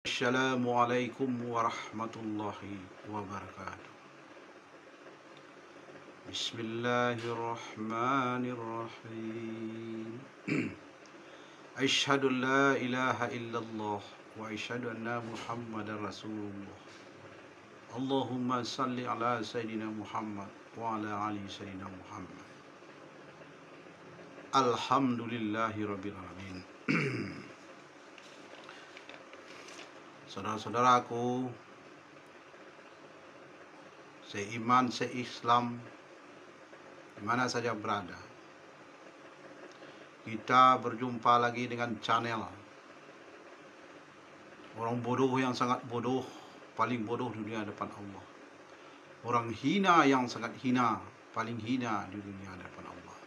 Assalamualaikum warahmatullahi wabarakatuh. Bismillahirrahmanirrahim. Asyhadu an la ilaha illallah wa asyhadu anna Muhammadar Rasulullah. Allahumma salli ala Sayyidina Muhammad wa ala ali Sayyidina Muhammad. Alhamdulillahi rabbil alamin. Saudara-saudaraku, seiman, seislam, di mana saja berada, kita berjumpa lagi dengan channel orang bodoh yang sangat bodoh, paling bodoh di dunia depan Allah. Orang hina yang sangat hina, paling hina di dunia depan Allah.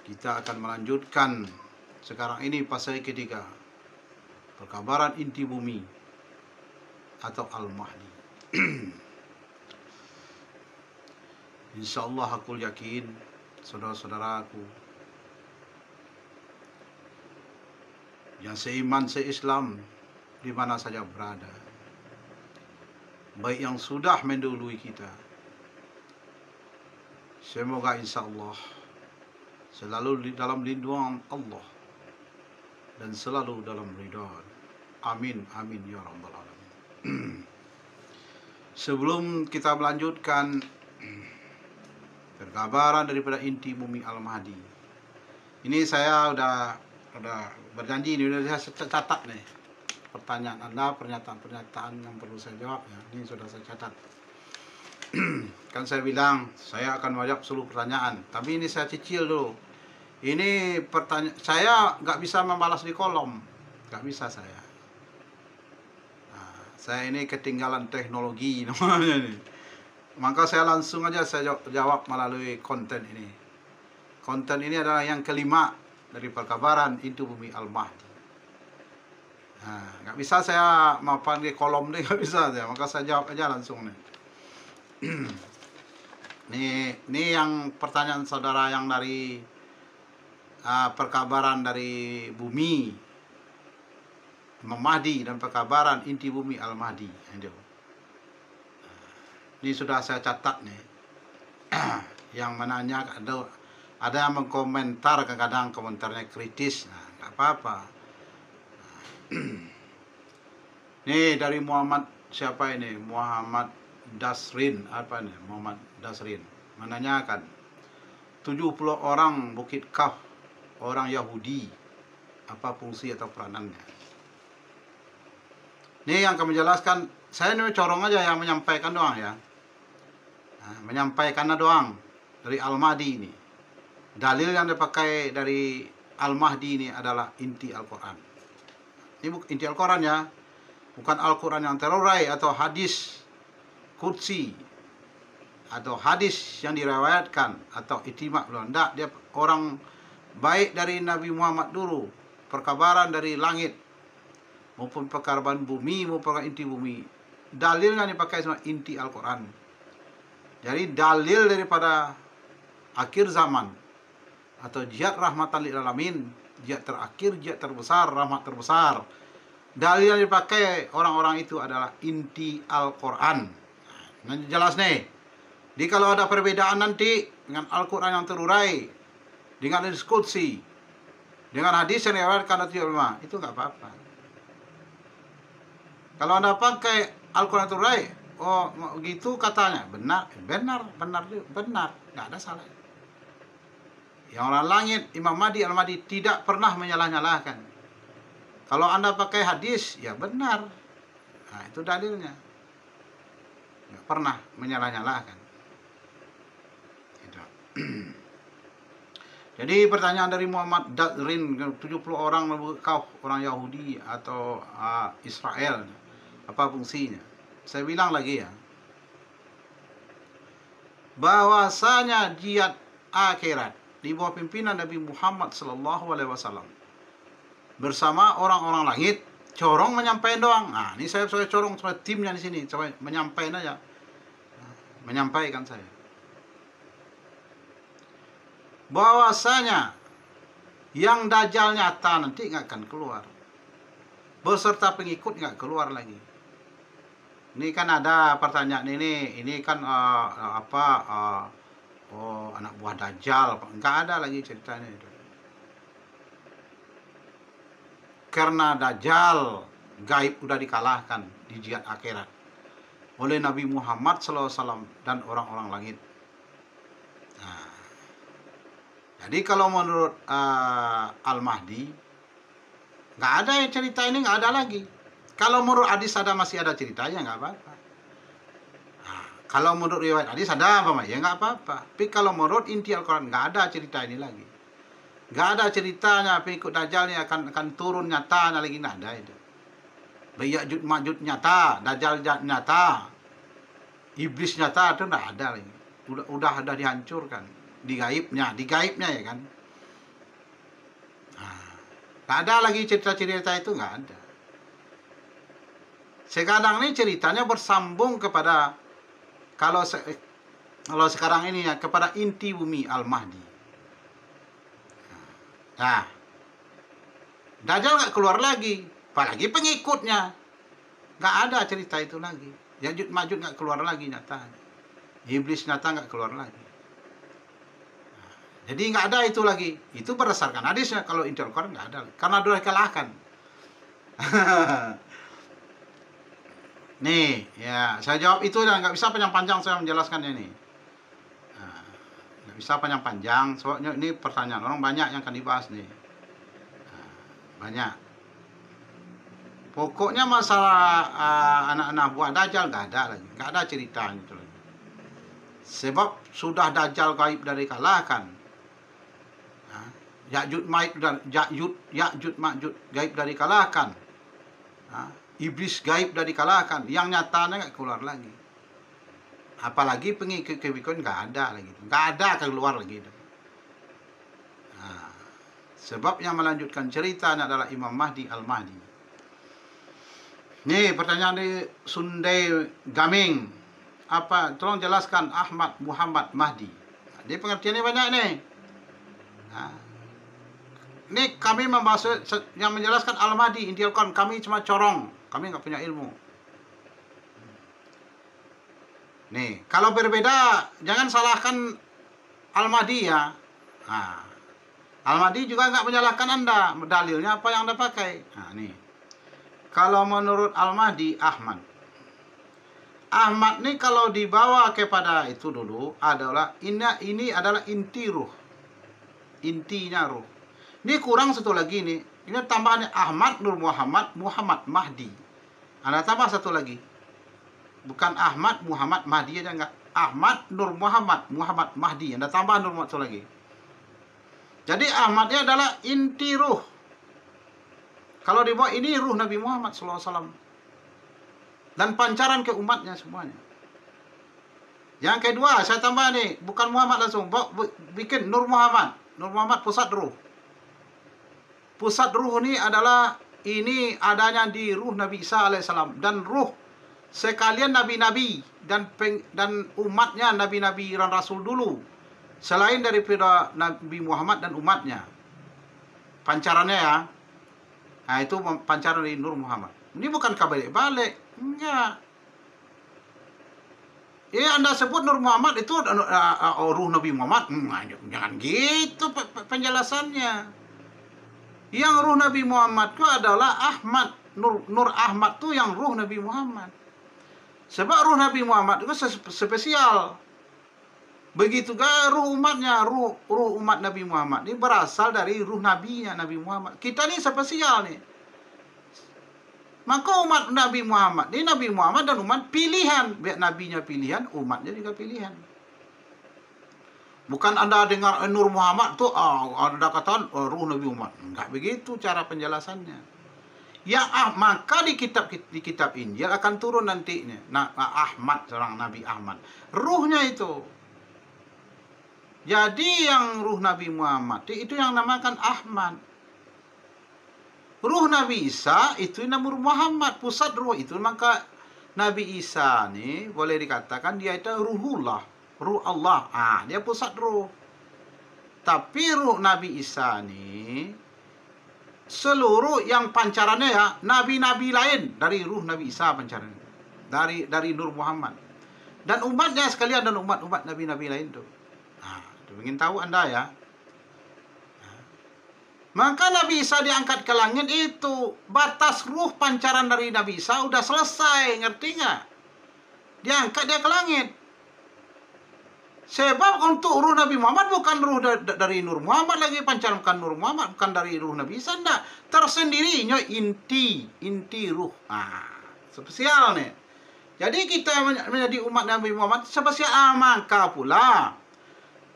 Kita akan melanjutkan sekarang ini pasal ketiga, perkabaran inti bumi atau Al-Mahdi. InsyaAllah aku yakin, saudara-saudaraku yang seiman, seislam, di mana saja berada, baik yang sudah mendahului kita, semoga insyaAllah selalu di dalam lindungan Allah dan selalu dalam ridha. Amin, amin ya rabbal alamin. Sebelum kita melanjutkan perkabaran daripada inti bumi Al-Mahdi, ini saya udah berjanji, ini udah saya catat nih pertanyaan Anda, pernyataan-pernyataan yang perlu saya jawab ya. Ini sudah saya catat. Kan saya bilang saya akan menjawab seluruh pertanyaan, tapi ini saya cicil dulu. Ini pertanyaan saya nggak bisa membalas di kolom, nggak bisa saya. Nah, saya ini ketinggalan teknologi namanya nih. Maka saya langsung aja saya jawab melalui konten ini. Konten ini adalah yang kelima dari perkabaran inti bumi Al-Mahdi. Nah, nggak bisa saya mapan di kolom deh, nggak bisa saya. Maka saya jawab aja langsung nih. Ini yang pertanyaan saudara yang dari perkabaran dari bumi Imam Mahdi dan perkabaran inti bumi Al-Mahdi. Ini sudah saya catat nih. Yang menanya ada yang mengkomentar, kadang komentarnya kritis. Nah, nggak apa-apa. Nih dari Muhammad, siapa ini? Muhammad Dasrin, apa nih? Muhammad Dasrin menanyakan 70 orang Bukit Kaf, orang Yahudi, apa fungsi atau peranannya? Ini yang kami jelaskan, saya ini corong aja yang menyampaikan doang ya. Nah, menyampaikannya doang dari Al-Mahdi ini. Dalil yang dipakai dari Al-Mahdi ini adalah inti Al-Quran. Ini inti Al-Quran ya, bukan Al-Quran yang terurai atau hadis qudsi atau hadis yang diriwayatkan atau ijma' belum. Enggak, dia orang baik dari Nabi Muhammad dulu, perkabaran dari langit maupun perkabaran bumi maupun inti bumi. Dalilnya dipakai semua inti Al-Quran. Jadi dalil daripada akhir zaman atau jihad rahmatan lil alamin, jihad terakhir, jihad terbesar, rahmat terbesar, dalil yang dipakai orang-orang itu adalah inti Al-Quran. Nah, jelas nih. Jadi kalau ada perbedaan nanti dengan Al-Quran yang terurai, dengan diskusi, dengan hadis yang diriwayatkan dari ulama, itu nggak apa-apa. Kalau Anda pakai Al-Quran terurai, oh gitu katanya, benar, nggak ada salah. Yang orang langit, Imam Mahdi, Al-Mahdi tidak pernah menyalah-nyalahkan. Kalau Anda pakai hadis, ya benar. Nah, itu dalilnya. Nggak pernah menyalah-nyalahkan. Gitu. Jadi pertanyaan dari Muhammad Dadrin, 70 orang orang Yahudi atau Israel, apa fungsinya? Saya bilang lagi ya, bahwasanya jihad akhirat di bawah pimpinan Nabi Muhammad SAW bersama orang-orang langit, corong menyampaikan doang. Nah, ini saya corong sama timnya di sini, coba menyampaikan aja, menyampaikan saya. Bahwasanya yang dajjal nyata nanti nggak akan keluar. beserta pengikut nggak keluar lagi. Ini kan ada pertanyaan ini kan anak buah Dajjal, nggak ada lagi ceritanya itu. Karena Dajjal gaib udah dikalahkan di jihad akhirat oleh Nabi Muhammad SAW dan orang-orang langit. Nah, jadi kalau menurut Al-Mahdi nggak ada ya cerita ini, nggak ada lagi. Kalau menurut hadis ada, masih ada ceritanya, nggak apa-apa. Nah, kalau menurut riwayat hadis ada apa ya nggak apa-apa. Tapi kalau menurut inti Al-Quran nggak ada cerita ini lagi. Nggak ada ceritanya pengikut Dajjal ini akan turun nyata lagi, nggak ada itu. Ya'juj Ma'juj nyata, Dajjal nyata, iblis nyata, itu nggak ada lagi. Udah dihancurkan di gaibnya ya kan. Nah, nggak ada lagi cerita-cerita itu, nggak ada. Sekarang ini ceritanya bersambung kepada kalau sekarang ini ya, kepada inti bumi Al-Mahdi. Nah, Dajjal nggak keluar lagi, apalagi pengikutnya. Nggak ada cerita itu lagi. Ya'juj Ma'juj nggak keluar lagi nyata. Iblis nyata nggak keluar lagi. Nah, jadi nggak ada itu lagi. Itu berdasarkan hadisnya. Kalau inti Al-Quran nggak ada, karena sudah dikalahkan. Nih, ya saya jawab itu dan nggak bisa panjang-panjang saya menjelaskan ini. Nah, nggak bisa panjang-panjang, soalnya ini pertanyaan orang banyak yang akan dibahas nih. Nah, banyak. Pokoknya masalah anak-anak buah Dajjal nggak ada lagi, nggak ada ceritanya itu lagi. Sebab sudah Dajjal gaib dari kalahkan. Nah, Ya'juj Ma'juj gaib dari kalahkan. Nah, iblis gaib dari kalahkan, yang nyatanya nggak keluar lagi. Apalagi pengikut nggak ada lagi, nggak ada keluar lagi. Nah, sebab yang melanjutkan cerita adalah Imam Mahdi Al-Mahdi. Nih pertanyaan di Sundai Gaming, apa? Tolong jelaskan Ahmad Muhammad Mahdi. Nah, dia pengertiannya banyak nih. Nah, ini kami membahas yang menjelaskan Al-Mahdi, inti Al-Quran, kami cuma corong, kami nggak punya ilmu. Nih, kalau berbeda, jangan salahkan Al-Mahdi ya. Nah, Al-Mahdi juga nggak menyalahkan Anda. Dalilnya apa yang Anda pakai? Nah, nih. Kalau menurut Al-Mahdi, Ahmad nih kalau dibawa kepada itu dulu adalah ini adalah inti ruh. Intinya ruh. Ini kurang satu lagi nih. Ini tambahannya Ahmad Nur Muhammad Mahdi. Anda tambah satu lagi. Bukan Ahmad Muhammad Mahdi aja, enggak. Ahmad Nur Muhammad Mahdi. Anda tambah Nur Muhammad satu lagi. Jadi Ahmadnya adalah inti ruh. Kalau dibawa ini ruh Nabi Muhammad SAW. Dan pancaran ke umatnya semuanya. Yang kedua saya tambah nih, bukan Muhammad langsung, bikin Nur Muhammad. Nur Muhammad pusat ruh. Pusat ruh ini adalah ini adanya di ruh Nabi Isa alaihissalam, dan ruh sekalian nabi-nabi dan umatnya, nabi-nabi dan rasul dulu, selain daripada Nabi Muhammad dan umatnya. Pancarannya ya. Nah, itu pancaran dari Nur Muhammad. Ini bukan balik-balik, enggak. Ya Anda sebut Nur Muhammad itu ruh Nabi Muhammad, jangan gitu penjelasannya. Yang ruh Nabi Muhammad itu adalah Ahmad, Nur Ahmad itu yang ruh Nabi Muhammad. Sebab ruh Nabi Muhammad itu spesial. Begitu juga ruh umatnya, ruh umat Nabi Muhammad ini berasal dari ruh nabinya Nabi Muhammad. Kita ini spesial nih. Maka umat Nabi Muhammad ini, Nabi Muhammad dan umat pilihan. Biar nabinya pilihan, umatnya juga pilihan. Bukan Anda dengar Nur Muhammad tuh ada kata ruh Nabi Muhammad. Enggak begitu cara penjelasannya. Ya maka di kitab Injil akan turun nantinya. Nah, Ahmad, seorang Nabi Ahmad. Ruhnya itu. Jadi yang ruh Nabi Muhammad itu yang namakan Ahmad. Ruh Nabi Isa itu Nabi Muhammad, pusat ruh itu. Maka Nabi Isa nih boleh dikatakan dia itu ruhullah, ruh Allah. Dia pusat ruh. Tapi ruh Nabi Isa nih seluruh yang pancarannya ya nabi-nabi lain dari ruh Nabi Isa pancarannya. Dari Nur Muhammad. Dan umatnya sekalian dan umat-umat nabi-nabi lain tuh. Nah, ingin tahu Anda ya. Maka Nabi Isa diangkat ke langit itu batas ruh pancaran dari Nabi Isa udah selesai, ngerti nggak? Diangkat dia ke langit. Sebab untuk ruh Nabi Muhammad bukan ruh dari Nur Muhammad lagi, pancaran bukan Nur Muhammad, bukan dari ruh Nabi Isa, enggak. Tersendirinya inti ruh. Spesial nih. Jadi kita menjadi umat Nabi Muhammad spesial.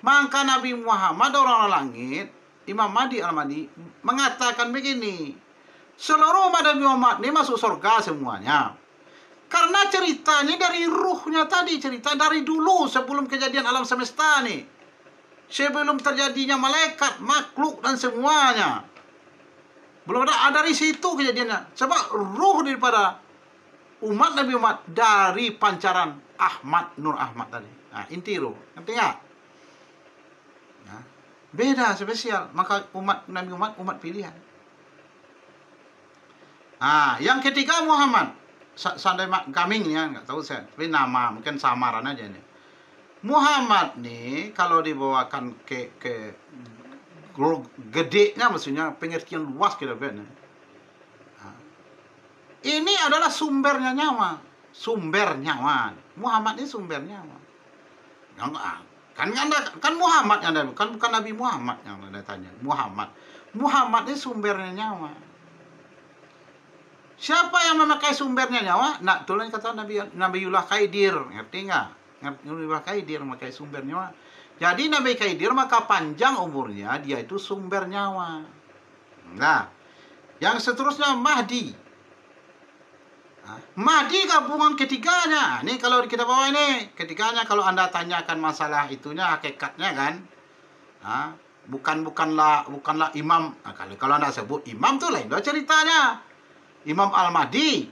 Maka Nabi Muhammad orang langit, Imam Mahdi Al-Mahdi mengatakan begini, seluruh umat Nabi Muhammad ini masuk surga semuanya. Karena ceritanya dari ruhnya tadi, cerita dari dulu sebelum kejadian alam semesta nih. Sebelum terjadinya malaikat, makhluk dan semuanya. Belum ada dari situ kejadiannya. Sebab ruh daripada umat Nabi Muhammad dari pancaran Ahmad, Nur Ahmad tadi. Nah, inti ruh. Ngerti nggak? Beda, spesial. Maka umat Nabi Muhammad, umat pilihan. Yang ketiga Muhammad. Sandai Kaming ya, nggak tahu saya. Tapi nama, mungkin samaran aja nih. Muhammad nih, kalau dibawakan ke gedenya, maksudnya pengertian luas kira-kira. Ini adalah sumbernya nyawa. Sumber nyawa. Muhammad ini sumber nyawa. Kan Muhammad yang ada, bukan Nabi Muhammad yang ada tanya. Muhammad ini sumbernya nyawa. Siapa yang memakai sumbernya nyawa? Nah, itulah kata Nabiullah Khaidir, ngerti nggak? Nabiullah Khaidir memakai sumber nyawa. Jadi Nabi Khaidir maka panjang umurnya, dia itu sumber nyawa. Nah, yang seterusnya Mahdi. Mahdi gabungan ketiganya. Ini kalau kita bawa ini ketiganya, kalau Anda tanyakan masalah itunya, hakikatnya kan, bukanlah imam. Kalau Anda sebut imam tuh lain ceritanya. Imam Al-Mahdi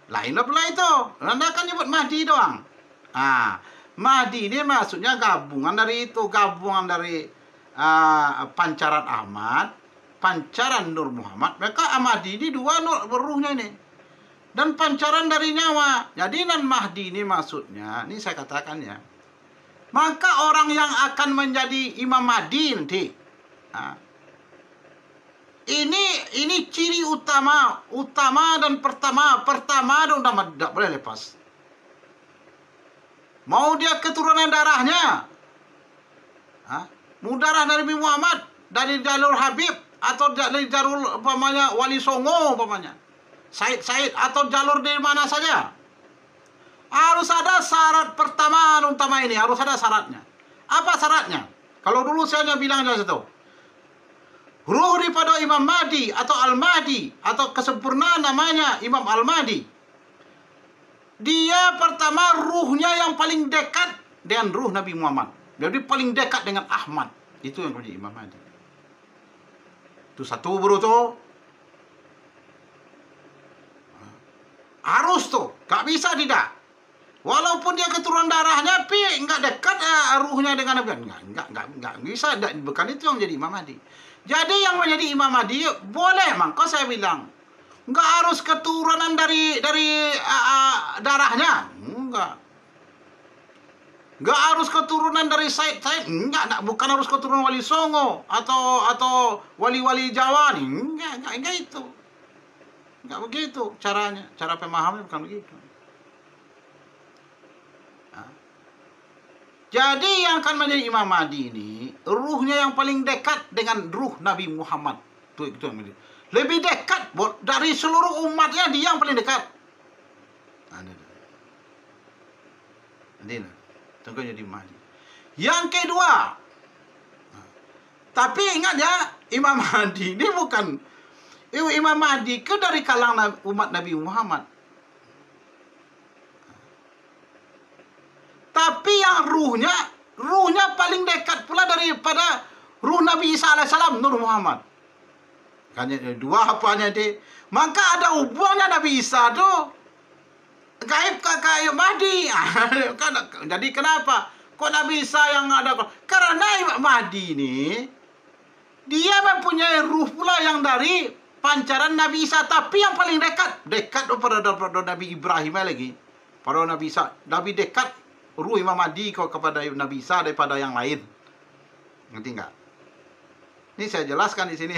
lainlah pula itu. Anda kan nyebut Mahdi doang. Mahdi ini maksudnya gabungan dari itu, gabungan dari pancaran Ahmad, pancaran Nur Muhammad. Maka Mahdi ini dua ruhnya ini. Dan pancaran dari nyawa. Jadi nan Mahdi ini maksudnya, ini saya katakan ya. Maka orang yang akan menjadi Imam Mahdi nanti. Ini ciri utama dan pertama dan tidak boleh lepas. Mau dia keturunan darahnya, mau darah dari Nabi Muhammad, dari jalur Habib, atau dari jalur umpamanya Wali Songo umpamanya, Said atau jalur dari mana saja, harus ada syarat pertama dan utama ini, harus ada syaratnya. Apa syaratnya? Kalau dulu saya hanya bilang dari situ, ruh daripada Imam Mahdi atau Al-Mahdi atau kesempurnaan namanya Imam Al-Mahdi. Dia pertama ruhnya yang paling dekat dengan ruh Nabi Muhammad. Jadi paling dekat dengan Ahmad. Itu yang menjadi Imam Mahdi. Itu satu bro tuh. Harus tuh, gak bisa tidak. Walaupun dia keturunan darahnya, tapi nggak dekat ruhnya dengan Nabi. Nggak bisa. Bukan itu yang menjadi Imam Mahdi. Jadi yang menjadi Imam Mahdi boleh, maka saya bilang nggak harus keturunan dari darahnya, nggak harus keturunan dari Said, bukan harus keturunan Wali Songo atau wali-wali Jawa nih, enggak itu, nggak begitu caranya, cara pemahamannya bukan begitu. Jadi yang akan menjadi Imam Mahdi ini, ruhnya yang paling dekat dengan ruh Nabi Muhammad. Itu yang lebih dekat dari seluruh umatnya, dia yang paling dekat. Tunggu jadi Mahdi. Yang kedua, tapi ingat ya, Imam Mahdi ini bukan Imam Mahdi ke dari kalangan umat Nabi Muhammad. Tapi yang ruhnya paling dekat pula daripada ruh Nabi Isa alaihissalam, Nur Muhammad. Kan dua apanya deh. Maka ada hubungannya Nabi Isa tuh gaib kakak Mahdi. Jadi kenapa? Kok Nabi Isa yang ada? Karena Imam Mahdi ini dia mempunyai ruh pula yang dari pancaran Nabi Isa, tapi yang paling dekat pada Nabi Ibrahim lagi. Pada Nabi Isa, Nabi dekat ruh Imam Mahdi kepada Nabi Isa daripada yang lain. Ngerti enggak? Ini saya jelaskan di sini.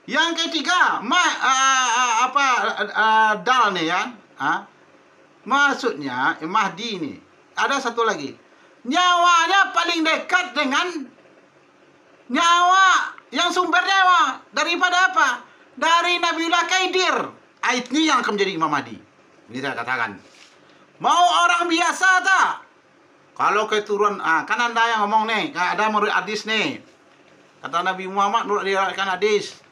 Yang ketiga, dal nih ya. Maksudnya Mahdi ini ada satu lagi. Nyawanya paling dekat dengan nyawa yang sumber nyawa daripada apa? Dari Nabiullah Khidir. Ini yang akan menjadi Imam Mahdi. Ini saya katakan. Mau orang biasa tak? Kalau keturunan, kan anda yang ngomong nih, ada menurut hadis nih. Kata Nabi Muhammad menurut diriwayatkan hadis.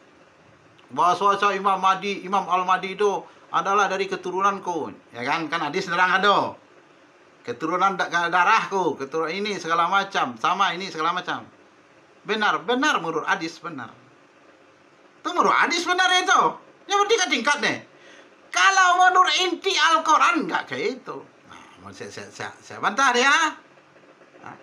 Bahwa Imam Mahdi, Imam Al-Mahdi itu adalah dari keturunanku. Ya kan hadis nerang ada. Keturunan darahku, keturunan ini segala macam, sama ini segala macam. Benar menurut hadis benar. Itu menurut hadis benar itu. Yang bertingkat tingkat nih. Kalau menurut inti Al-Quran enggak kayak itu. Nah, saya bantah dia.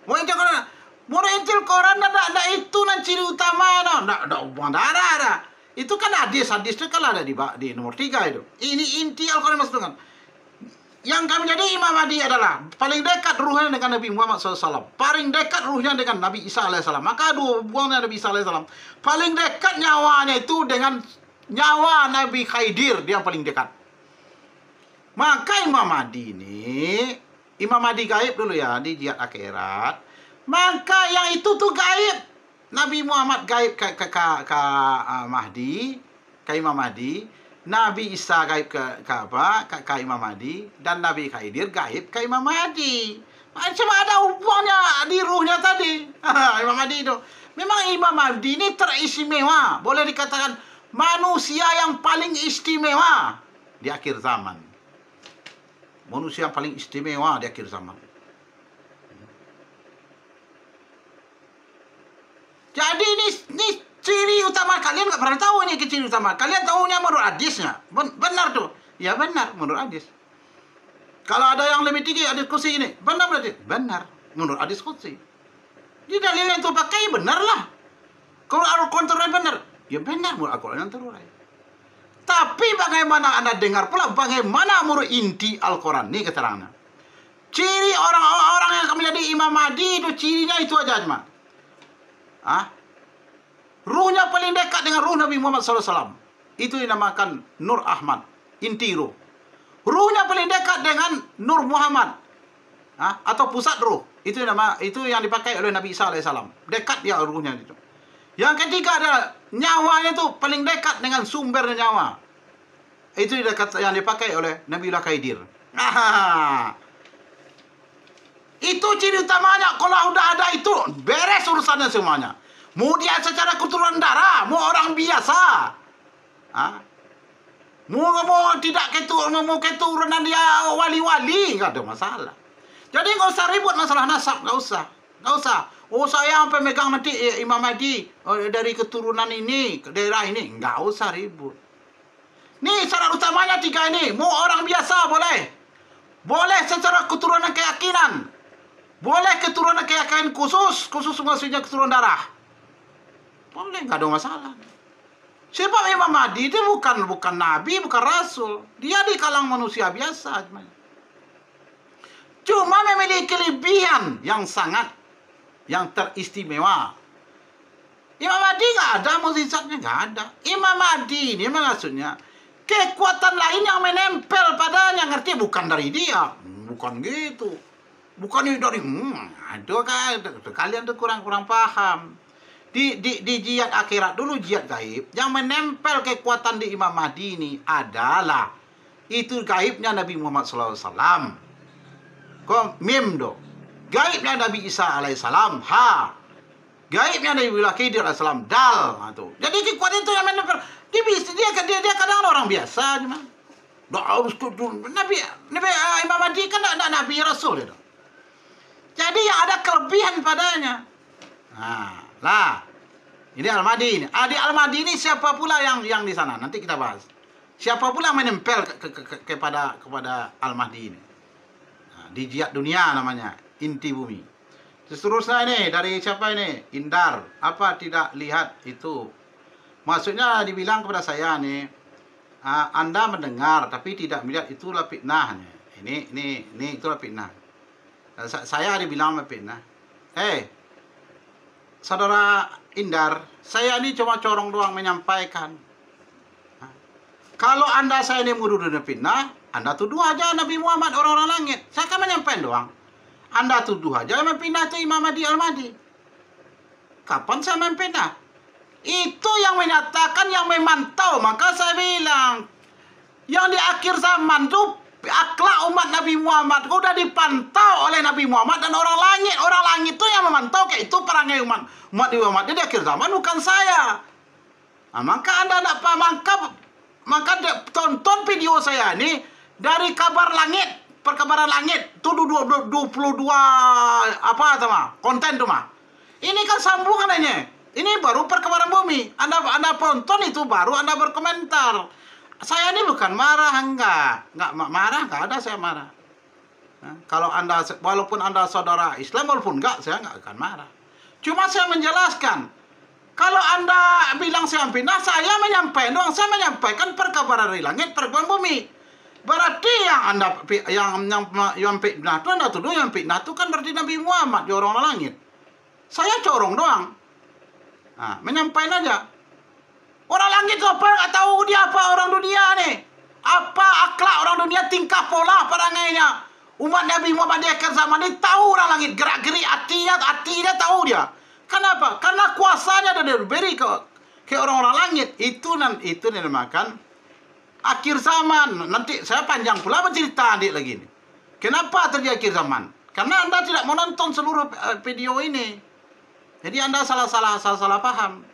Menurut inti Al-Quran ada itu nan ciri utama ada hubungan darah ada. Itu kan hadis itu kan ada di nomor 3 itu. Ini inti Al-Quran maksudnya. Yang kami jadi Imam Mahdi adalah paling dekat ruhnya dengan Nabi Muhammad SAW. Paling dekat ruhnya dengan Nabi Isa AS. Maka dua hubungannya Nabi Isa AS. Paling dekat nyawanya itu dengan nyawa Nabi Khidir. Dia paling dekat. Maka Imam Mahdi ini, Imam Mahdi gaib dulu ya di jihad akhirat. Maka yang itu tuh gaib. Nabi Muhammad gaib ke Mahdi, ke Imam Mahdi. Nabi Isa gaib ke Imam Mahdi, dan Nabi Khidir gaib ke Imam Mahdi. Cuma ada hubungannya di ruhnya tadi. Imam Mahdi itu. Memang Imam Mahdi ini teristimewa. Boleh dikatakan manusia yang paling istimewa di akhir zaman. Manusia yang paling istimewa di akhir zaman. Jadi ini ciri utama kalian nggak pernah tahu ini ciri utama. Kalian tahunya menurut hadisnya. Benar tuh. Ya benar menurut hadis. Kalau ada yang lebih tinggi hadis kursi ini, benar berarti? Benar menurut hadis kursi. Di dalil yang itu pakai benar lah. Kalau Al-Quran terurai benar, ya benar menurut Al-Quran yang terurai. Tapi bagaimana Anda dengar pula bagaimana menurut inti Al-Quran ini keterangannya. Ciri orang-orang yang akan menjadi Imam Mahdi itu cirinya itu aja cuma. Ruhnya paling dekat dengan ruh Nabi Muhammad SAW. Itu dinamakan Nur Ahmad, inti ruh. Ruhnya paling dekat dengan Nur Muhammad, atau pusat ruh. Itu yang dipakai oleh Nabi Isa AS. Dekat dia ruhnya itu. Yang ketiga adalah nyawanya itu paling dekat dengan sumber nyawa. Itu yang dipakai oleh Nabiullah Khidir. Itu ciri utamanya. Kalau udah ada itu, beres urusannya semuanya. Mau dia secara keturunan darah, mau orang biasa, mau tidak keturunan dia wali-wali, nggak ada masalah. Jadi nggak usah ribut masalah nasab, nggak usah. Oh saya sampai megang nanti Imam Mahdi dari keturunan ini, ke daerah ini, nggak usah ribut. Nih syarat utamanya 3 ini. Mau orang biasa boleh secara keturunan keyakinan. Boleh keturunan keyakinan khusus maksudnya keturunan darah. Boleh, nggak ada masalah. Sebab Imam Mahdi itu bukan nabi, bukan rasul. Dia di kalangan manusia biasa. Cuma memiliki kelebihan yang teristimewa. Imam Mahdi nggak ada, mukjizatnya nggak ada. Imam Mahdi ini maksudnya kekuatan lain yang menempel padanya, ngerti? Bukan dari dia, bukan gitu. Bukan dari aduh kan kalian tuh kurang paham. Di jihad akhirat dulu, jihad gaib yang menempel kekuatan di Imam Mahdi ini adalah itu gaibnya Nabi Muhammad SAW. Mim do. Gaibnya Nabi Isa alaihissalam. Gaibnya Nabi Khidir alaihissalam. Dal. Jadi kekuatan itu yang menempel. Dia kadang orang biasa cuma. Harus Nabi Imam Mahdi kan ada Nabi Rasul itu. Jadi yang ada kelebihan padanya. Ini Al-Mahdi ini. Di Al-Mahdi ini siapa pula yang di sana? Nanti kita bahas. Siapa pula yang menempel kepada Al-Mahdi ini? Di jihad dunia namanya, inti bumi. Seterusnya ini dari siapa ini? Indar. Apa tidak lihat itu Maksudnya dibilang kepada saya nih, Anda mendengar tapi tidak melihat, itulah fitnah. Ini itulah fitnah. Saya dibilang fitnah. Saudara Indar, saya ini cuma corong doang menyampaikan. Kalau Anda saya ini menuduh fitnah, Anda tuduh aja Nabi Muhammad orang-orang langit. Saya kan menyampaikan doang. Anda tuduh aja yang memfitnah itu Imam Mahdi Al-Mahdi. Kapan saya memfitnah? Itu yang menyatakan, yang memantau. Maka saya bilang, yang di akhir zaman tuh akhlak umat Nabi Muhammad udah dipantau oleh Nabi Muhammad dan orang langit. Orang langit itu yang memantau kayak itu perangai umat Nabi Muhammad di akhir zaman, bukan saya. Maka Anda tidak paham, maka tonton video saya ini dari kabar langit, perkabaran langit itu 22 apa sama konten tuh mah. Ini kan sambungan ini. Ini baru perkabaran bumi. Anda tonton itu baru Anda berkomentar. Saya ini bukan marah, enggak marah, enggak ada saya marah. Kalau Anda, walaupun Anda saudara Islam, walaupun enggak, saya enggak akan marah. Cuma saya menjelaskan. Kalau Anda bilang saya fitnah, saya menyampaikan doang. Saya menyampaikan perkabaran dari langit, perkabaran bumi. Berarti yang Anda yang fitnah itu Anda tuduh, yang fitnah itu kan berarti Nabi Muhammad di orang langit. Saya corong doang. Menyampaikan aja. Orang langit itu apa? Nggak tahu dia apa orang dunia nih. Apa akhlak orang dunia, tingkah pola perangainya. Umat Nabi Muhammad di akhir zaman ini tahu orang langit. Gerak-gerik hatinya tahu dia. Kenapa? Karena kuasanya sudah diberi ke orang-orang langit. Itu dinamakan akhir zaman. Nanti saya panjang pula bercerita adik lagi. Kenapa terjadi akhir zaman? Karena Anda tidak menonton seluruh video ini. Jadi Anda salah paham.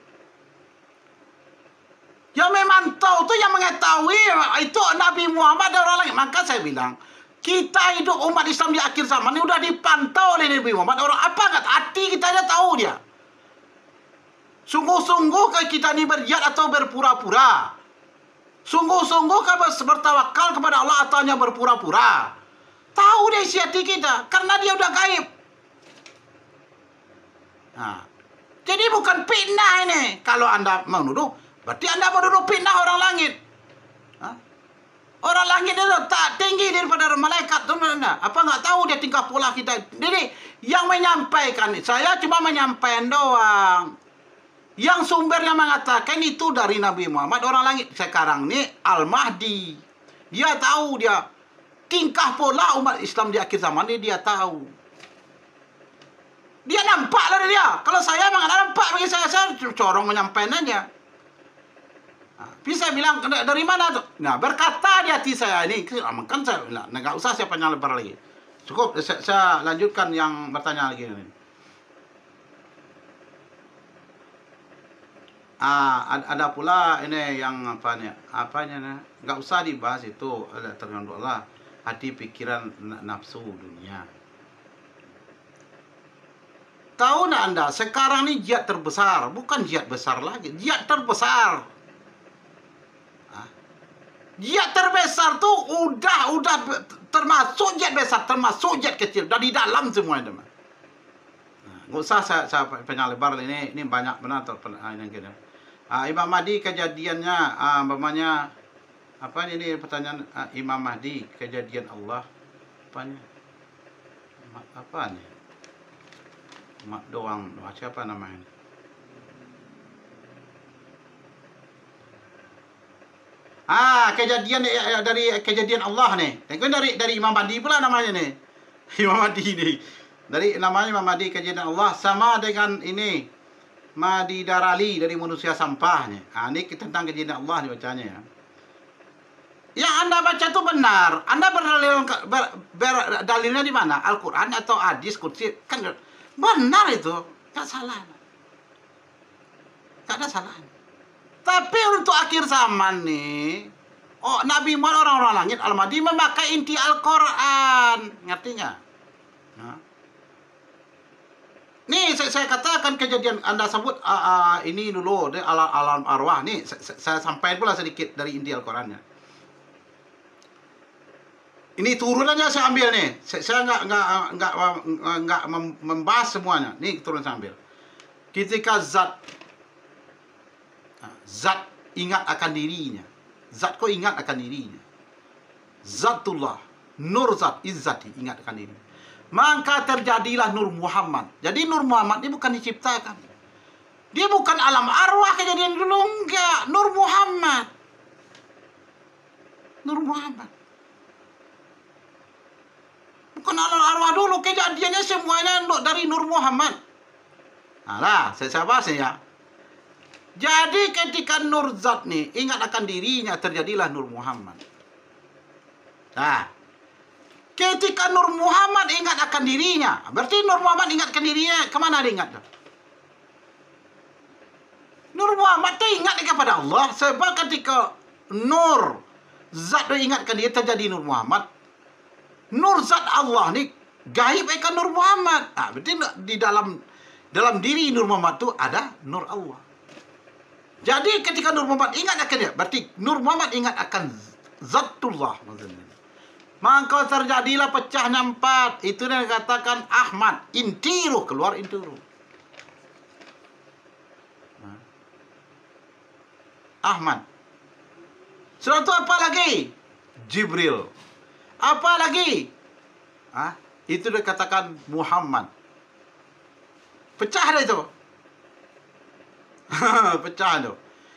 Yang memantau itu, yang mengetahui itu Nabi Muhammad dan orang lain. Maka saya bilang, kita hidup umat Islam di akhir zaman ini udah dipantau oleh Nabi Muhammad. Orang apa kata hati kita aja tahu dia. Sungguh-sungguh kita ini berjihad atau berpura-pura. Sungguh-sungguh bertawakal kepada Allah atau hanya berpura-pura. Tahu dia isi hati kita, karena dia udah gaib. Jadi bukan fitnah ini. Kalau Anda menuduh, berarti Anda menuduh fitnah orang langit. Orang langit itu tak tinggi daripada malaikat. Apa nggak tahu dia tingkah pola kita. Jadi yang menyampaikan, saya cuma menyampaikan doang. Yang sumbernya mengatakan itu dari Nabi Muhammad orang langit. Sekarang ini Al-Mahdi. Dia tahu dia tingkah pola umat Islam di akhir zaman ini, dia tahu. Dia nampak lah dia. Kalau saya memang nampak bagi saya corong menyampaikan aja. Bisa bilang dari mana tuh? Nah, berkata di hati saya ini, kan saya bilang, nggak usah saya panjang lebar lagi. Cukup, saya lanjutkan yang bertanya lagi ini. Ada pula ini yang apanya nih? Nggak usah dibahas itu, tergantung Allah. Hati, pikiran, nafsu dunia. Tahu nggak Anda, sekarang ini jihad terbesar, bukan jihad besar lagi, jihad terbesar. Jihad terbesar tuh udah termasuk jihad besar, termasuk jihad kecil, udah di dalam semua itu. Nggak usah saya panjang lebar ini banyak benar yang gitu. Imam Mahdi kejadiannya, umpamanya apa ini pertanyaan Imam Mahdi kejadian Allah, apa nih? Mak doang, siapa namanya? Kejadian dari kejadian Allah nih. Kan dari Imam Mahdi pula namanya nih. Imam Mahdi nih. Dari namanya Imam Mahdi kejadian Allah sama dengan ini Mahdi Darali dari manusia sampahnya. Ini tentang kejadian Allah dibacanya ya. Yang Anda baca itu benar. Anda berdalilnya di mana? Al-Quran atau hadis kursi? Kan benar itu, tak salah. Tak ada salah. Tapi untuk akhir zaman nih, Nabi Muhammad orang-orang langit Al-Mahdi memakai inti Al-Quran. Ngerti nggak? Nih saya katakan kejadian Anda sebut ini dulu alam arwah. Nih saya sampaikan pula sedikit dari inti Al-Qurannya. Ini turunannya saya ambil nih. Saya nggak membahas semuanya. Nih turun saya ambil. Ketika zat Zat ingat akan dirinya. Zat kau ingat akan dirinya. Zatullah, nur zat, izzati, ingat akan dirinya. Maka terjadilah Nur Muhammad. Jadi Nur Muhammad ini bukan diciptakan. Dia bukan alam arwah kejadian dulu, enggak. Nur Muhammad. Nur Muhammad. Bukan alam arwah dulu, kejadiannya semuanya dari Nur Muhammad. Nah, saya bahas ya. Jadi ketika Nur Zat nih ingat akan dirinya, terjadilah Nur Muhammad. Nah, ketika Nur Muhammad ingat akan dirinya, berarti Nur Muhammad ingat akan dirinya, kemana dia ingat? Nur Muhammad itu ingat kepada Allah, sebab ketika Nur Zat itu ingatkan dia, terjadi Nur Muhammad. Nur Zat Allah nih gaib akan Nur Muhammad. Nah, berarti di dalam diri Nur Muhammad itu ada Nur Allah. Jadi ketika Nur Muhammad ingat akan dia, berarti Nur Muhammad ingat akan Zatullah. Maka terjadilah pecahnya 4. Itu yang dikatakan Ahmad. Inti ruh, keluar inti ruh. Ahmad. Setelah itu apa lagi? Jibril. Apa lagi? Itu dikatakan Muhammad. Pecah dah itu. Pecah tu.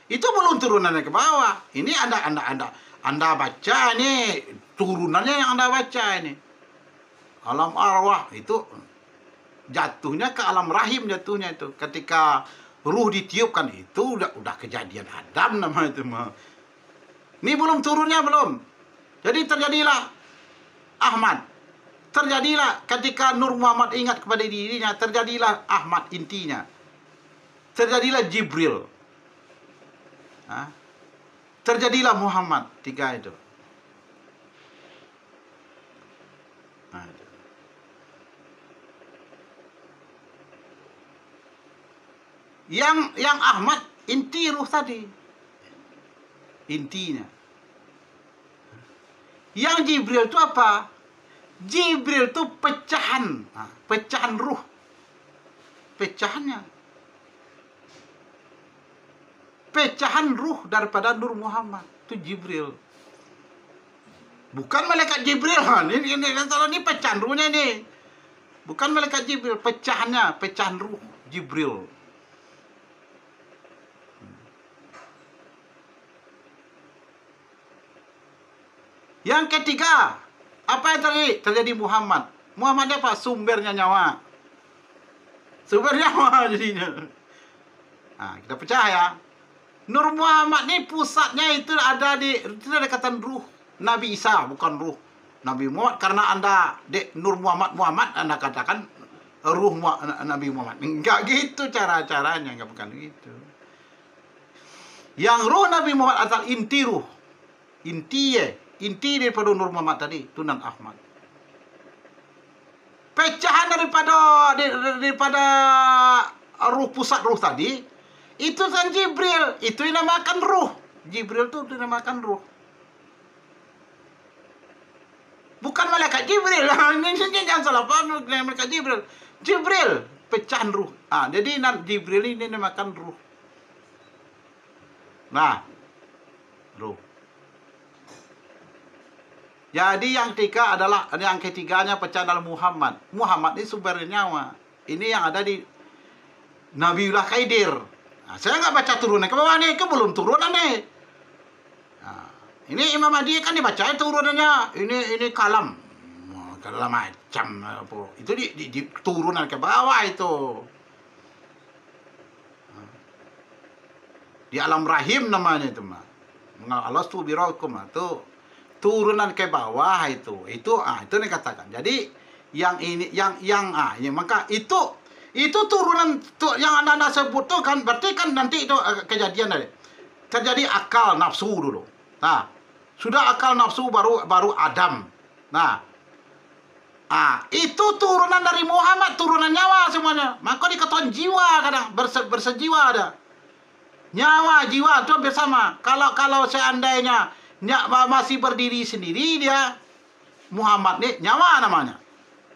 Itu belum turunannya ke bawah. Ini anda baca ini turunannya yang anda baca ini. Alam arwah itu jatuhnya ke alam rahim, jatuhnya itu. Ketika ruh ditiupkan itu udah kejadian Adam namanya itu mah. Ini belum turunnya belum. Jadi terjadilah Ahmad. Terjadilah ketika Nur Muhammad ingat kepada dirinya, terjadilah Ahmad intinya. Terjadilah Jibril. Terjadilah Muhammad. 3 itu. Yang Ahmad inti ruh tadi. Intinya. Yang Jibril itu apa? Jibril itu pecahan. Pecahan ruh. Pecahannya. Pecahan ruh daripada Nur Muhammad. Itu Jibril. Bukan malaikat Jibril. Ini pecahan ruhnya ini. Bukan malaikat Jibril. Pecahannya. Pecahan ruh Jibril. Yang ketiga. Apa yang terjadi Muhammad? Muhammad apa? Sumbernya nyawa. Sumber nyawa jadinya. Kita percaya. Nur Muhammad ni pusatnya itu ada kata ruh Nabi Isa, bukan ruh Nabi Muhammad. Karena anda Nur Muhammad anda katakan ruh Nabi Muhammad. Enggak gitu caranya, enggak, bukan gitu. Yang ruh Nabi Muhammad asal inti ruh. Inti daripada Nur Muhammad tadi, Tunan Ahmad. Pecahan daripada ruh, pusat ruh tadi, itu kan Jibril. Itu dinamakan ruh. Jibril itu dinamakan ruh. Bukan malaikat Jibril. Jangan salah paham malaikat Jibril. Jibril, pecahan ruh. Jadi Jibril ini dinamakan ruh. Nah, ruh. Jadi yang ketiganya pecah dalam Muhammad. Muhammad ini sumber nyawa. Ini yang ada di Nabiullah Khidir. Saya nggak baca turunan ke bawah nih, belum turunan nih. Ini Imam Mahdi kan dibaca turunannya. Ini kalam. Kalam macam apa. Itu di turunan ke bawah itu. Di alam rahim namanya itu mah. Allah tu biraukum itu turunan ke bawah itu. Itu dikatakan. Jadi yang maka itu turunan yang anda sebut tuh kan, berarti kan nanti itu kejadian dari terjadi akal nafsu dulu. Nah, sudah akal nafsu baru Adam. Nah, itu turunan dari Muhammad, turunan nyawa semuanya. Maka dikatakan jiwa kadang bersejiwa ada. Nyawa, jiwa itu hampir sama. Kalau seandainya masih berdiri sendiri dia, Muhammad nih nyawa namanya.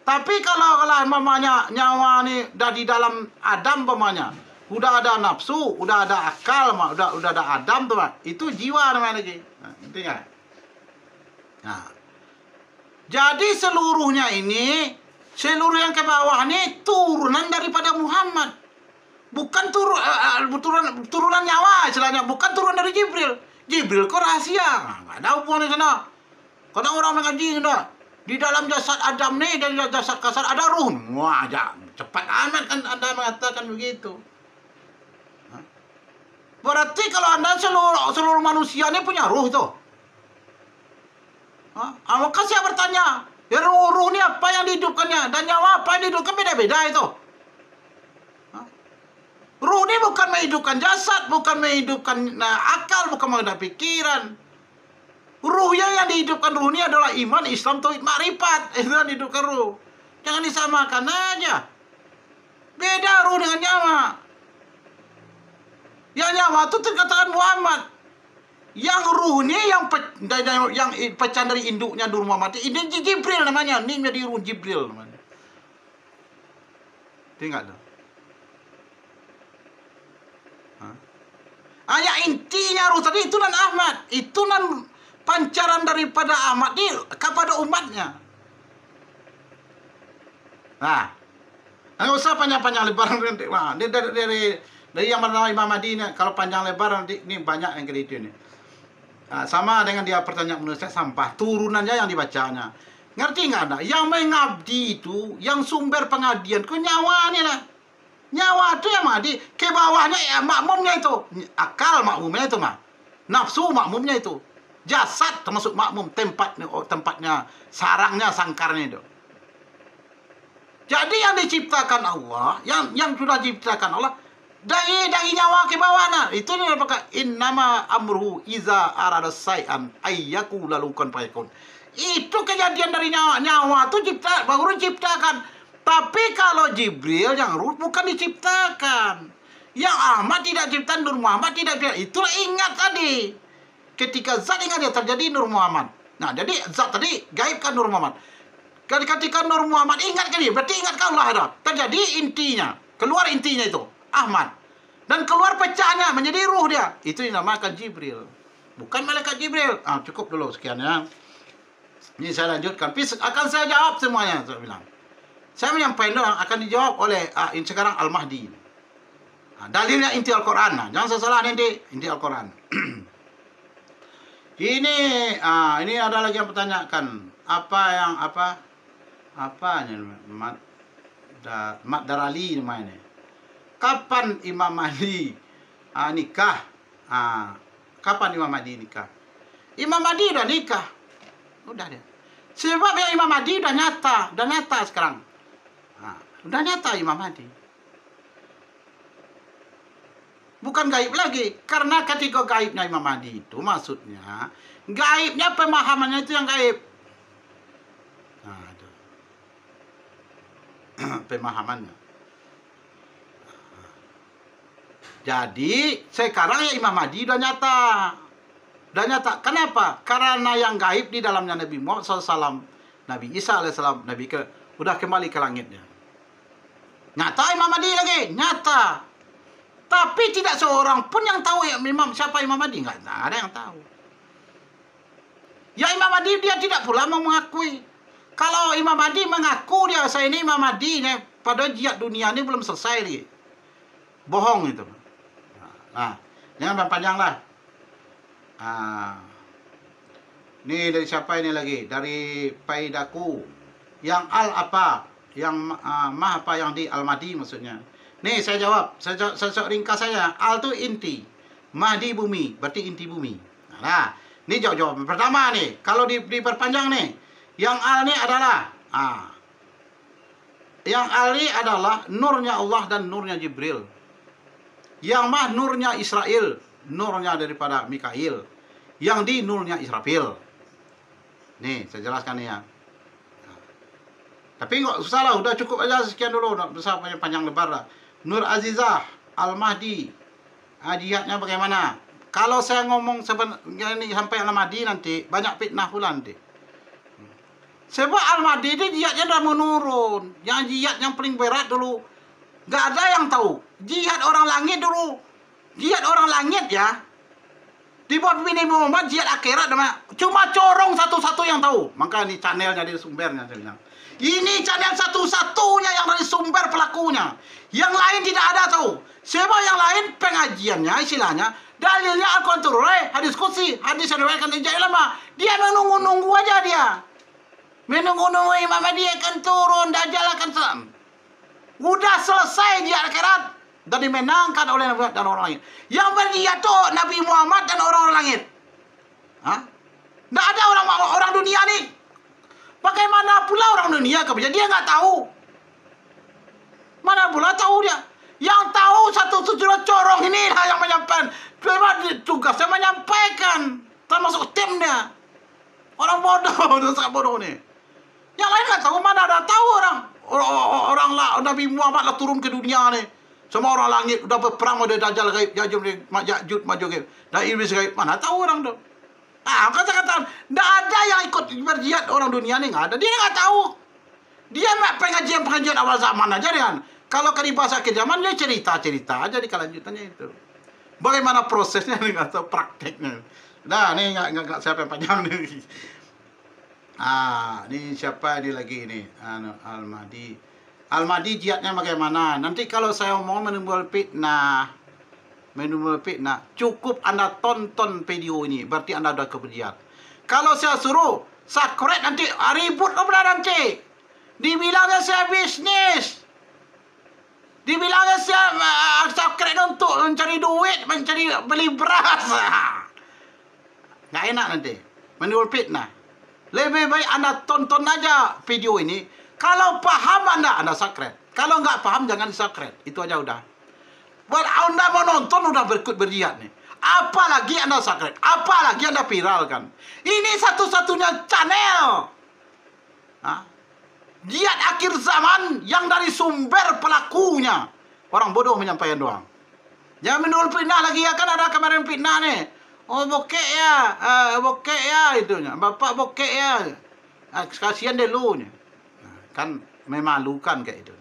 Tapi kalau mamanya nyawa nih dari dalam Adam mamanya, Udah ada nafsu, udah ada akal, udah ada Adam tuh, Mak. Itu jiwa namanya lagi. Nah, ngerti nggak? Nah, jadi seluruhnya ini, seluruh yang ke bawah ini turunan daripada Muhammad. Bukan turunan nyawa istilahnya, bukan turunan dari Jibril. Jibril kok rahasia, nggak ada hubungannya sana. Karena orang mengaji enggak. Di dalam jasad Adam nih dan jasad kasar ada ruh. Wah, aja cepat amat kan Anda mengatakan begitu. Berarti kalau Anda seluruh manusia ini punya ruh tuh. Maka saya bertanya, ya ruh ini apa yang dihidupkannya dan nyawa apa yang dihidupkan, beda-beda itu. Ruh ini bukan menghidupkan jasad, bukan menghidupkan akal, bukan menghidupkan pikiran. Ruh yang dihidupkan ruh ini adalah iman, Islam, tauhid, makrifat. Itu yang dihidupkan ruh. Jangan disamakan aja. Beda ruh dengan nyawa. Yang nyawa itu terkatakan Muhammad. Yang ruh ini yang pecah dari induknya Nur Muhammad. Ini Jibril namanya. Ini menjadi ruh Jibril namanya. Tinggal dong. Yang intinya ruh tadi itu nan Ahmad. Itu nan pancaran daripada Ahmad ini kepada umatnya. Nah, nggak usah panjang-panjang lebar. Nah, dari yang bernama Imam Mahdi ini, kalau panjang lebar nanti ini banyak yang kayak gitu ini. Nah, sama dengan dia pertanyaan menurut saya sampah, turunannya yang dibacanya. Ngerti nggak Anda? Yang mengabdi itu, yang sumber pengabdian ke nyawa ini lah. Nyawa itu yang Mahdi, ke bawahnya ya makmumnya itu. Akal makmumnya itu mah. Nafsu makmumnya itu. Jasad termasuk makmum, tempatnya, sarangnya, sangkarnya itu. Jadi yang diciptakan Allah, yang sudah diciptakan Allah, dari nyawa ke bawah, nah itu nih apakah innama amruhu iza arada say'an ayyaku lalukan payakun. Itu kejadian dari nyawa itu baru diciptakan. Tapi kalau Jibril yang ruh bukan diciptakan. Yang Ahmad tidak ciptaan, Nur Muhammad tidak ciptaan. Itulah ingat tadi. Ketika zat ingat dia terjadi Nur Muhammad. Nah, jadi zat tadi gaib kan Nur Muhammad. Ketika Nur Muhammad ingat kan dia, berarti ingat kan Allah ada. Terjadi intinya, keluar intinya itu Ahmad. Dan keluar pecahnya menjadi ruh dia. Itu dinamakan Jibril. Bukan malaikat Jibril. Cukup dulu sekian ya. Ini saya lanjutkan. Akan saya jawab semuanya, saya bilang. Saya menyampaikan doang akan dijawab oleh sekarang Al-Mahdi. Dalilnya inti Al-Quran. Jangan salah nanti inti Al-Quran. Ini ada lagi yang pertanyakan apanya Mat Darali namanya. Kapan Imam Mahdi nikah? Kapan Imam Mahdi nikah? Imam Mahdi udah nikah. Udah dia. Sebab yang Imam Mahdi udah nyata sekarang. Udah nyata Imam Mahdi. Bukan gaib lagi. Karena ketika gaibnya Imam Mahdi itu maksudnya, gaibnya pemahamannya itu yang gaib. Itu. Pemahamannya. Jadi sekarang ya Imam Mahdi udah nyata. Udah nyata. Kenapa? Karena yang gaib di dalamnya Nabi Muhammad SAW, Nabi Isa AS, udah kembali ke langitnya. Nyata Imam Mahdi lagi. Nyata. Tapi tidak seorang pun yang tahu ya siapa Imam Mahdi. Nggak ada yang tahu. Ya Imam Mahdi dia tidak pula mau mengakui. Kalau Imam Mahdi mengaku dia saya ini Imam Mahdi, pada jihad dunia ini belum selesai lagi. Bohong itu. Nah, jangan panjang lah. Ini dari siapa ini lagi? Dari Paidaku. Yang al apa? Yang mah apa yang di Al-Mahdi maksudnya? Nih saya jawab. Saya ringkas saja. Al itu inti. Mahdi bumi. Berarti inti bumi. Nah, ini jawaban pertama nih. Kalau diperpanjang nih. Yang al ini adalah yang al ini adalah nurnya Allah dan nurnya Jibril. Yang mah nurnya Israel, nurnya daripada Mikail. Yang di nurnya Israfil. Nih, saya jelaskan nih ya. Tapi nggak usah lah, udah cukup aja sekian dulu. Nggak usah panjang lebar lah. Nur Azizah, Al-Mahdi. Jihadnya bagaimana? Kalau saya ngomong ini sampai Al-Mahdi nanti, banyak fitnah pula nanti. Sebab Al-Mahdi ini jihadnya udah menurun. Yang jihad yang paling berat dulu, Nggak ada yang tahu. Jihad orang langit dulu. Jihad orang langit ya. Di bawah Nabi Muhammad jihad akhirat namanya. Cuma corong satu-satu yang tahu. Maka ini channel jadi sumbernya saya bilang. Ini channel satu-satunya yang dari sumber pelakunya. Yang lain tidak ada tahu. Semua yang lain pengajiannya istilahnya. Dalilnya Al-Quran turun, hadis kursi, hadis yang diriwayatkan ijma ulama. Dia menunggu-nunggu aja dia. Menunggu-nunggu Imam Mahdi akan turun, Dajjal akan selam. Udah selesai jihad akhirat dan dimenangkan oleh Nabi dan orang lain. Yang berjihad itu Nabi Muhammad dan orang-orang langit. Hah? Nggak ada orang dunia nih. Bagaimana pula orang dunia kemudian dia nggak tahu? Mana pula tahu dia? Yang tahu satu-satunya corong inilah yang menyampaikan. Memang tugasnya menyampaikan, termasuk timnya. Orang bodoh, dosa bodoh nih. Yang lain nggak tahu, mana ada tahu orang lah Nabi Muhammad lah turun ke dunia nih. Semua orang langit udah berperang sama Dajjal gaib, Ya'juj Ma'juj gaib, dan iblis gaib. Mana tahu orang tuh? Ah, kata-kata, nggak ada yang ikut berjihad orang dunia nih, nggak ada. Dia nggak tahu. Dia pengajian awal zaman aja dengan. Kalau kan di bahasa akhir zaman dia cerita aja di kelanjutannya itu. Bagaimana prosesnya nggak tahu prakteknya. Nah, ini nggak siapa yang panjang nih. Ini siapa ini lagi ini? Al-Mahdi. Al-Mahdi jihadnya bagaimana? Nanti kalau saya mau menimbul fitnah, cukup Anda tonton video ini, berarti Anda sudah berjihad. Kalau saya suruh sakret nanti ribut nanti. Dibilangnya saya bisnis. Dibilangnya saya sakret untuk mencari duit, mencari beli beras. Nggak enak nanti. Menimbul fitnah. Lebih baik Anda tonton aja video ini. Kalau paham Anda sakret. Kalau nggak paham jangan sakret. Itu aja udah. Buat Anda mau nonton udah berikut berjihad nih. Apalagi Anda sakret. Apalagi Anda viralkan. Ini satu-satunya channel. Jihad akhir zaman yang dari sumber pelakunya. Orang bodoh menyampaikan doang. Jangan menurut fitnah lagi ya. Kan ada kemarin fitnah nih. Oh bokek ya itunya. Bapak bokek ya. Kasihan deh lu nya. Kan memalukan kayak itu.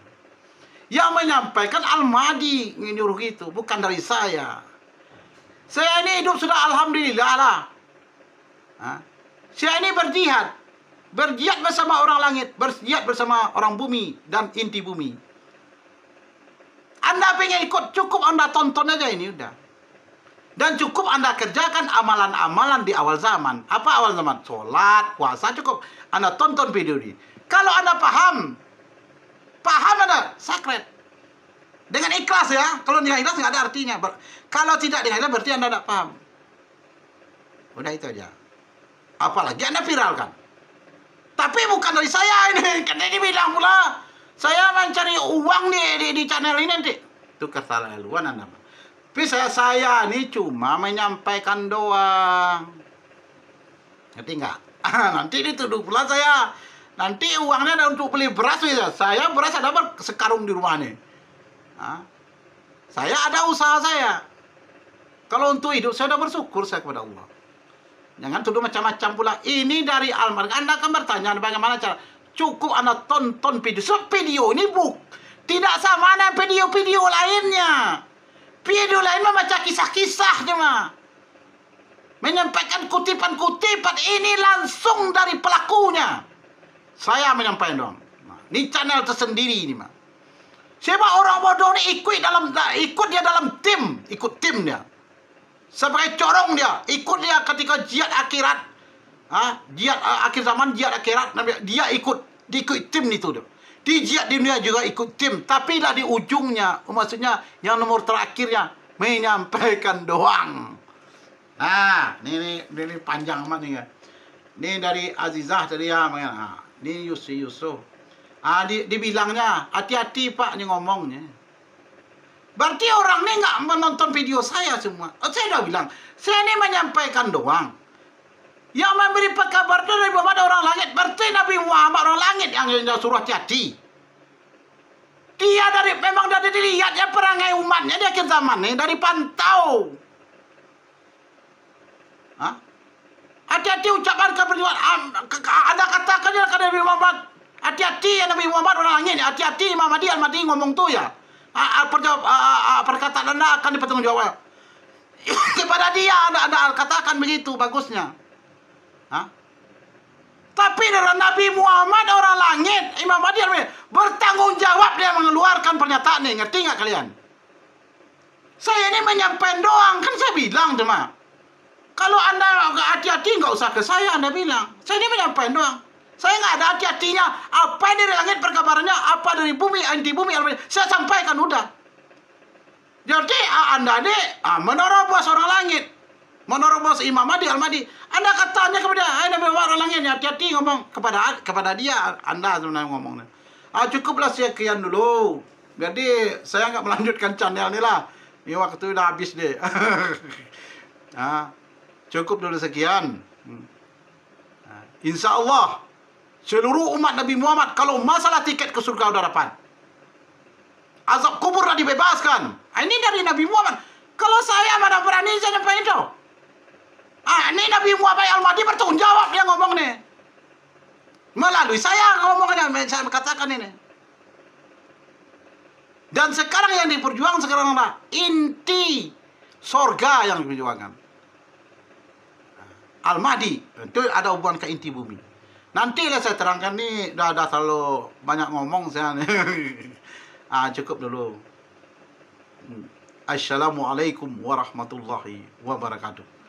Yang menyampaikan Al-Mahdi nyuruh gitu, bukan dari saya. Saya ini hidup sudah alhamdulillah lah. Saya ini berjihad bersama orang langit, berjihad bersama orang bumi dan inti bumi. Anda pengen ikut, cukup Anda tonton aja ini udah. Dan cukup Anda kerjakan amalan-amalan di awal zaman. Apa awal zaman? Sholat, puasa, cukup Anda tonton video ini. Kalau Anda paham Anda sakret. Dengan ikhlas ya. Kalau dengan ikhlas nggak ada artinya. Kalau tidak dengan ikhlas berarti Anda tidak paham. Udah itu aja. Apalagi Anda viralkan. Tapi bukan dari saya ini. Karena ini bilang pula. Saya mencari uang di channel ini nanti. Itu keterlaluan Anda. Tapi saya ini cuma menyampaikan doang. Ngerti nggak? Nanti dituduh pula saya. Nanti uangnya ada untuk beli beras ya. Saya beras ada sekarung di rumah nih. Saya ada usaha saya. Kalau untuk hidup saya sudah bersyukur saya kepada Allah. Jangan tuduh macam-macam pula. Ini dari Al-Mahdi. Anda akan bertanya bagaimana cara. Cukup Anda tonton video. So, video ini tidak sama dengan video-video lainnya. Video lain membaca kisah-kisahnya mah. Menyampaikan kutipan-kutipan ini langsung dari pelakunya. Saya menyampaikan dong. Ini channel tersendiri ini mah. Siapa orang bodoh ini ikut dia dalam tim, ikut tim dia. Sebagai corong dia, ikut dia ketika jihad akhirat. Jihad akhir zaman, jihad akhirat, dia ikut tim itu dia. Di jihad di dunia juga ikut tim, tapi lah di ujungnya, maksudnya yang nomor terakhirnya menyampaikan doang. Ini panjang amat nih ya. Ini dari Azizah tadi ya, ini Yusuf. Dibilangnya hati-hati Pak nih ngomongnya. Berarti orang ini nggak menonton video saya semua. Saya udah bilang, saya ini menyampaikan doang. Yang memberi kabar dari Muhammad orang langit, berarti Nabi Muhammad orang langit yang suruh hati-hati. Dia memang dari dilihat ya perangai umatnya di akhir zaman nih, dari pantau. Hati-hati ucapan keperjuangan. Ada katakan ya Nabi Muhammad. Hati-hati ya Nabi Muhammad orang langit. Hati-hati Imam Mahdi Al-Mahdi ngomong tuh ya. Perkataan Anda akan dipertanggungjawabkan. Kepada dia anda katakan begitu bagusnya. Hah? Tapi dari Nabi Muhammad orang langit, Imam Mahdi bertanggung jawab, dia mengeluarkan pernyataan ini. Ngerti nggak kalian? Saya ini menyampaikan doang, kan saya bilang cuma. Kalau anda nggak hati-hati nggak usah ke saya, anda bilang. Saya ini menyampaikan doang. Saya nggak ada hati-hatinya. Apa yang dari langit perkabarannya, apa dari bumi, anti bumi, saya sampaikan udah. Jadi anda ini menerobos orang langit. Menerobos Imam Mahdi Al-Mahdi. Anda katanya kepada Nabi Muhammad orang langit, hati-hati ngomong kepada dia. Anda sebenarnya ngomongnya. Cukuplah sekian dulu. Jadi saya nggak melanjutkan channel ini lah. Ini waktu udah habis deh. Cukup dulu sekian. Insya Allah seluruh umat Nabi Muhammad kalau masalah tiket ke surga udah dapat. Azab kubur udah dibebaskan. Ini dari Nabi Muhammad. Kalau saya mana berani saya nyampe itu. Ini Nabi Muhammad Al-Mahdi bertanggung jawab dia ngomong nih. Melalui saya ngomongnya, saya katakan ini. Dan sekarang yang diperjuangkan sekarang adalah inti sorga yang diperjuangkan. Al-Mahdi itu ada hubungan ke inti bumi. Nanti lah saya terangkan nih, udah terlalu banyak ngomong saya nih. Cukup dulu. Assalamualaikum warahmatullahi wabarakatuh.